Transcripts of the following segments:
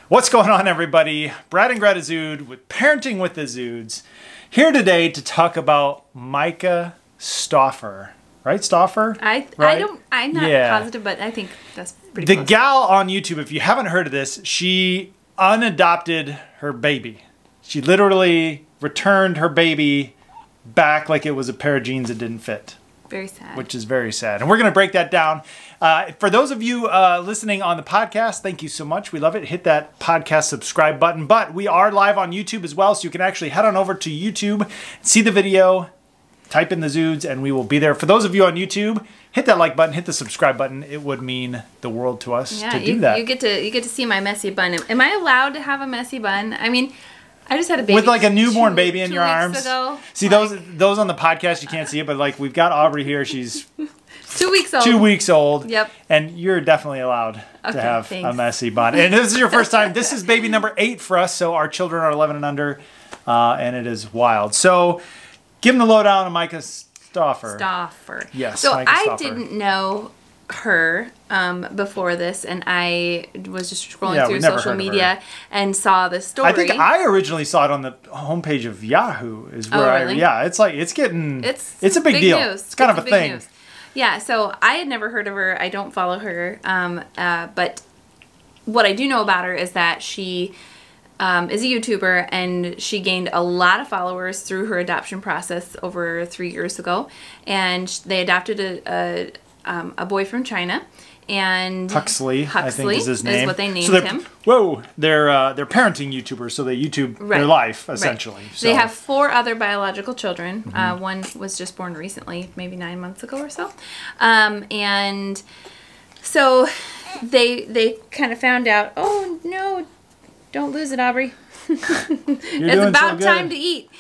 What's going on, everybody? Brad and Greta Zude with Parenting with the Zudes. Here today to talk about Myka Stauffer. Right, Stauffer? I'm not positive, but I think that's pretty The close. gal on YouTube, if you haven't heard of this, she unadopted her baby. She literally returned her baby back like it was a pair of jeans that didn't fit. Very sad. Which is very sad. And we're going to break that down. For those of you listening on the podcast, thank you so much. We love it. Hit that podcast subscribe button. But we are live on YouTube as well, so you can actually head on over to YouTube, see the video, type in the Zudes, and we will be there. For those of you on YouTube, hit that like button, hit the subscribe button. It would mean the world to us to do that. You get to see my messy bun. Am I allowed to have a messy bun? I mean, I just had a baby with like a newborn baby in your weeks arms. Ago. See, those on the podcast you can't see it, but like we've got Aubrey here. She's 2 weeks old. 2 weeks old. Yep. And you're definitely allowed to have a messy bun. And this is your first time. This is baby number 8 for us. So our children are 11 and under, and it is wild. So give them the lowdown on Myka Stauffer. Yes. So Myka I Stauffer. didn't know her before this, and I was just scrolling through never social heard of media and saw this story. I think I originally saw it on the homepage of Yahoo. Is where really? It's like it's a big deal. News. It's kind of a big thing. News. Yeah, so I had never heard of her. I don't follow her, but what I do know about her is that she is a YouTuber, and she gained a lot of followers through her adoption process over 3 years ago, and they adopted a boy from China, and Huxley, I think is his name. Is what they named him. Whoa, they're parenting YouTubers, so they YouTube their life essentially. Right. So. They have 4 other biological children. One was just born recently, maybe 9 months ago or so, and so they kind of found out. Oh no, don't lose it, Aubrey. It's about time to eat.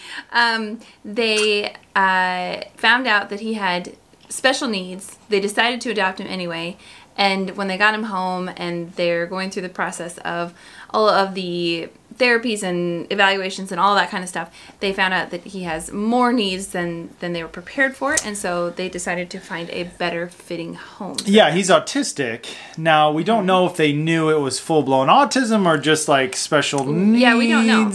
They found out that he had special needs. They decided to adopt him anyway, and when they got him home and they're going through the process of all of the therapies and evaluations and all that kind of stuff, they found out that he has more needs than they were prepared for, and so they decided to find a better fitting home. Yeah, he's autistic. Now, we don't know if they knew it was full-blown autism or just like special needs. Yeah, we don't know.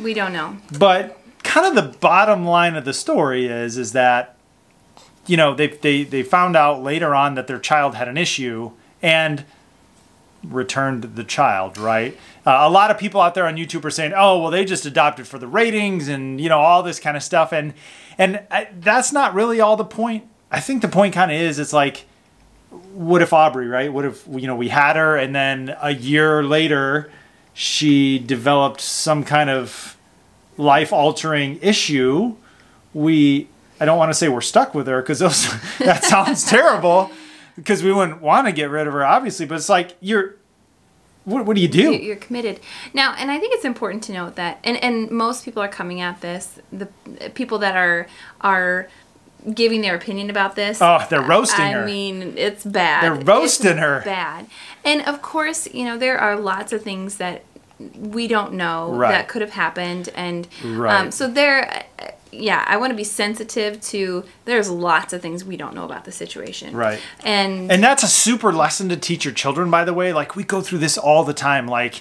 We don't know. But kind of the bottom line of the story is that, you know, they found out later on that their child had an issue and returned the child, right? A lot of people out there on YouTube are saying, oh, well, they just adopted for the ratings and, you know, all this kind of stuff. And that's not really all the point. I think the point kind of is, it's like, what if Aubrey, right? What if, you know, we had her and then a year later she developed some kind of life-altering issue? I don't want to say we're stuck with her because that sounds terrible, because we wouldn't want to get rid of her, obviously. But it's like, what do you do? You're committed. Now, and I think it's important to note that, and most people are coming at this, the people that are giving their opinion about this. Oh, they're roasting her. I mean, it's bad. They're roasting her. Bad. And of course, you know, there are lots of things that we don't know that could have happened. And so I want to be sensitive to, there's lots of things we don't know about the situation. Right. And that's a super lesson to teach your children, by the way. Like, we go through this all the time. Like,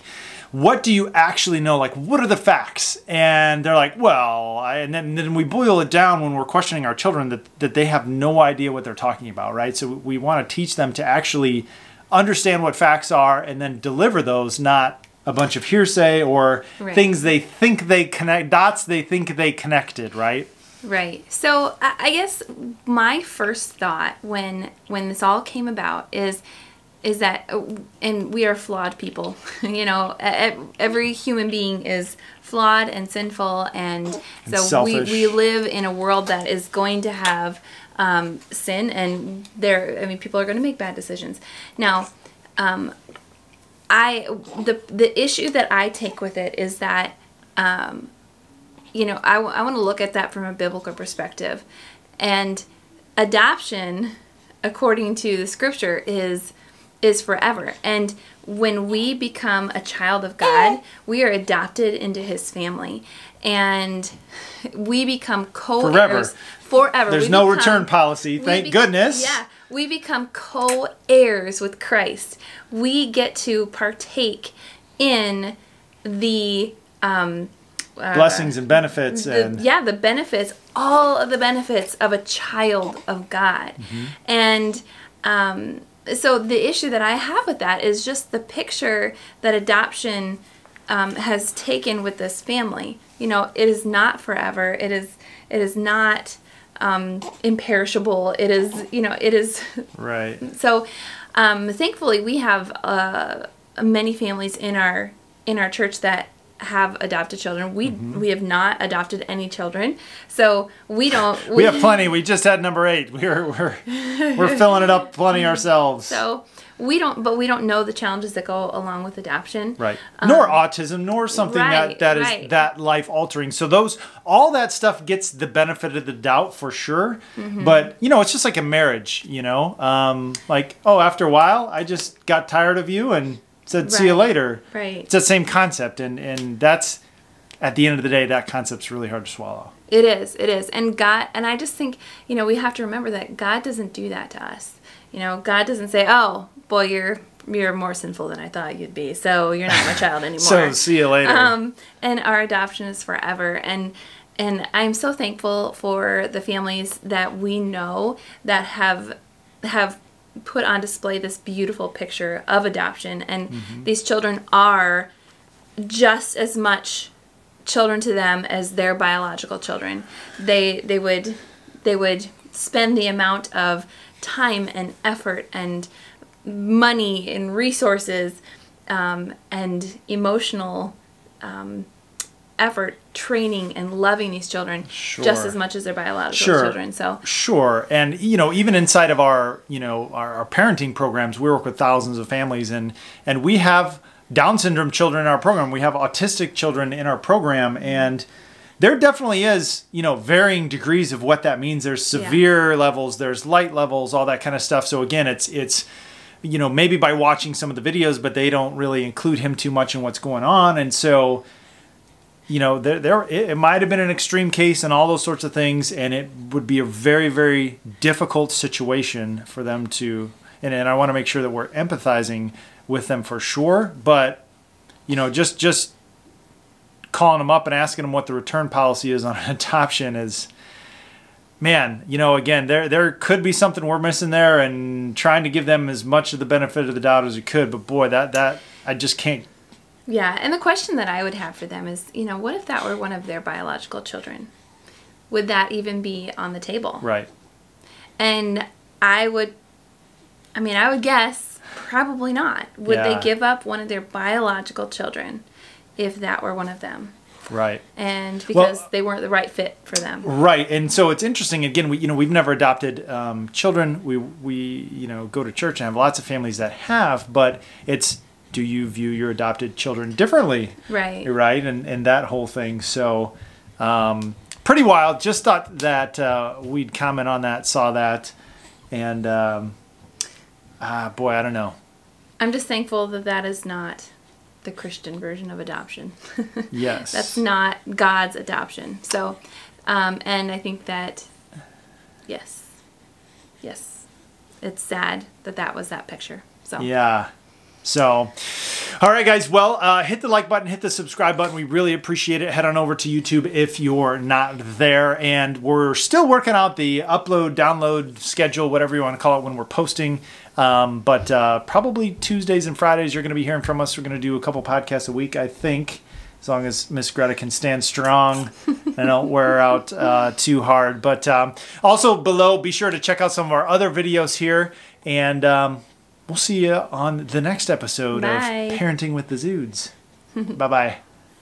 what do you actually know? Like, what are the facts? And they're like, well, and then we boil it down when we're questioning our children that they have no idea what they're talking about, right? So we want to teach them to actually understand what facts are and then deliver those, not a bunch of hearsay or things they think they connect, dots they think they connected, right? Right. So I guess my first thought when this all came about is that, and we are flawed people, you know, every human being is flawed and sinful, and so we live in a world that is going to have sin, and people are going to make bad decisions. Now, the issue that I take with it is that, you know, I want to look at that from a biblical perspective, and adoption, according to the scripture, is forever. And when we become a child of God, we are adopted into His family, and we become co-heirs forever. There's no return policy, thank goodness. Yeah. We become co-heirs with Christ. We get to partake in the blessings and benefits the benefits, all of the benefits of a child of God. And so the issue that I have with that is just the picture that adoption has taken with this family. You know, it is not forever. It is not imperishable. It is, you know, it is right. So thankfully we have many families in our church that have adopted children. We have not adopted any children, so we don't. We have plenty. We just had number 8. We're filling it up plenty ourselves. So we don't know the challenges that go along with adoption, right? Nor autism, nor something that is that life altering. So all that stuff gets the benefit of the doubt for sure. But you know, it's just like a marriage. You know, like, oh, after a while, I just got tired of you and said, see you later. Right. It's the same concept. And that's, at the end of the day, that concept's really hard to swallow. It is. And God, and I just think, you know, we have to remember that God doesn't do that to us. You know, God doesn't say, oh, boy, you're more sinful than I thought you'd be, so you're not my child anymore. So, see you later. And our adoption is forever. And I'm so thankful for the families that we know that have put on display this beautiful picture of adoption, and these children are just as much children to them as their biological children. They would spend the amount of time and effort and money and resources and emotional effort training and loving these children just as much as their biological children. So sure. And you know, even inside of our parenting programs, we work with thousands of families, and we have Down syndrome children in our program. We have autistic children in our program, and there definitely is, you know, varying degrees of what that means. There's severe levels, there's light levels, all that kind of stuff. So again, it's you know, maybe by watching some of the videos, but they don't really include him too much in what's going on. And so, you know, it might have been an extreme case and all those sorts of things, and it would be a very, very difficult situation for them to, and I want to make sure that we're empathizing with them for sure, but, you know, just calling them up and asking them what the return policy is on an adoption is, man, you know, again, there could be something we're missing there, and trying to give them as much of the benefit of the doubt as we could, but boy, that I just can't. Yeah, and the question that I would have for them is, you know, what if that were one of their biological children? Would that even be on the table? Right. And I would guess probably not. Would they give up one of their biological children if that were one of them? Right. And because they weren't the right fit for them. Right. And so it's interesting, again, we've never adopted children. We go to church and have lots of families that have, but it's, do you view your adopted children differently? Right. Right. And that whole thing. So pretty wild. Just thought that we'd comment on that, saw that. And boy, I don't know. I'm just thankful that is not the Christian version of adoption. Yes. That's not God's adoption. So, and I think that, yes, it's sad that was that picture. So yeah. So, all right, guys. Well, hit the like button, hit the subscribe button. We really appreciate it. Head on over to YouTube if you're not there. And we're still working out the upload, download schedule, whatever you want to call it, when we're posting. But probably Tuesdays and Fridays, you're going to be hearing from us. We're going to do a couple podcasts a week, I think, as long as Miss Greta can stand strong and don't wear her out too hard. But also below, be sure to check out some of our other videos here. And we'll see you on the next episode of Parenting with the Zudes. Bye-bye.